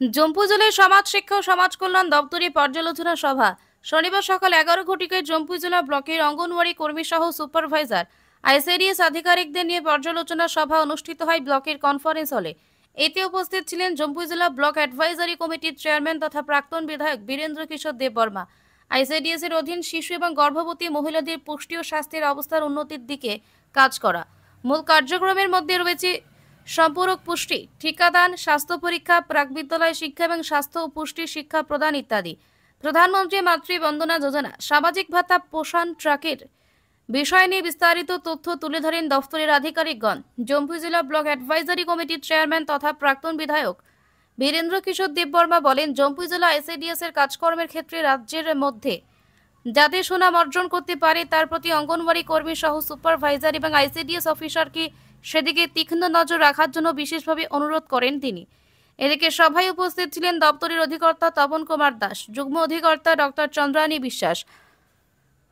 জম্পু জেলায় সমাজ শিক্ষা ও সমাজ কল্যাণ দপ্তরে পর্যালোচনা সভা শনিবার সকাল 11 ঘটিকায় জম্পু জেলা ব্লকের অঙ্গনওয়াড়ি কর্মী সহ সুপারভাইজার আইসিডিএস আধিকারিকদের নিয়ে পর্যালোচনা সভা অনুষ্ঠিত হয় ব্লকের কনফারেন্স হলে। এতে উপস্থিত ছিলেন জম্পু জেলা ব্লক অ্যাডভাইজারি কমিটির চেয়ারম্যান তথা প্রাক্তন বিধায়ক বীরেন্দ্র কিশোর দেববর্মা। আইসিডিএস এর অধীন শিশু এবং গর্ভবতী মহিলাদের পুষ্টি ও স্বাস্থ্যের অবস্থার উন্নতির দিকে কাজ করা। মূল কার্যক্রমের মধ্যে রয়েছে সম্পূরক পুষ্টি, টিকাদান, স্বাস্থ্য পরীক্ষা, প্রাক-বিদ্যালয় শিক্ষা এবং স্বাস্থ্য ও পুষ্টি শিক্ষা প্রদান ইত্যাদি। প্রধানমন্ত্রী মাতৃ বন্দনা যোজনা, সামাজিক ভাতা, পোষণ ট্রাকের বিষয় নিয়ে বিস্তারিত তথ্য তুলে ধরেন দফতরের আধিকারিকগণ। জম্পু জেলা ব্লক অ্যাডভাইজারি কমিটির চেয়ারম্যান তথা প্রাক্তন বিধায়ক বীরেন্দ্র কিশোর দেববর্মা বলেন, জম্পু জেলা আইসিডিএস এর কাজকর্মের ক্ষেত্রে রাজ্যের মধ্যে যাতে সুনাম অর্জন করতে পারে তার প্রতি অঙ্গনওয়াড়ি কর্মী সহ সুপারভাইজার এবং আইসিডিএস অফিসারকে সেদিকে তীক্ষ্ণ নজর রাখার জন্য বিশেষভাবে অনুরোধ করেন তিনি। এদিকে সভায় উপস্থিত ছিলেন দপ্তরের অধিকর্তা তপন কুমার দাস, যুগ্ম অধিকর্তা ডক্টর চন্দ্রানী বিশ্বাস,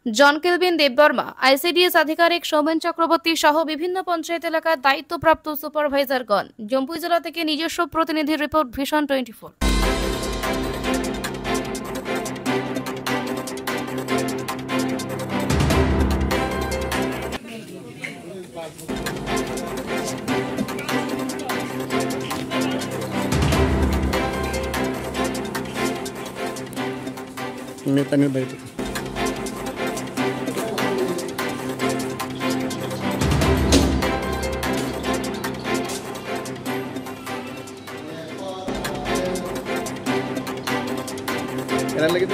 জন কেলভিন দেববর্মা, আইসিডিএস আধিকারিক সৌমেন চক্রবর্তী সহ বিভিন্ন পঞ্চায়েত এলাকার দায়িত্বপ্রাপ্ত সুপারভাইজারগণ। জম্পু জেলা থেকে নিজস্ব প্রতিনিধির রিপোর্ট, ভিশন 24। নেতানের বাড়িতে এরা লেগে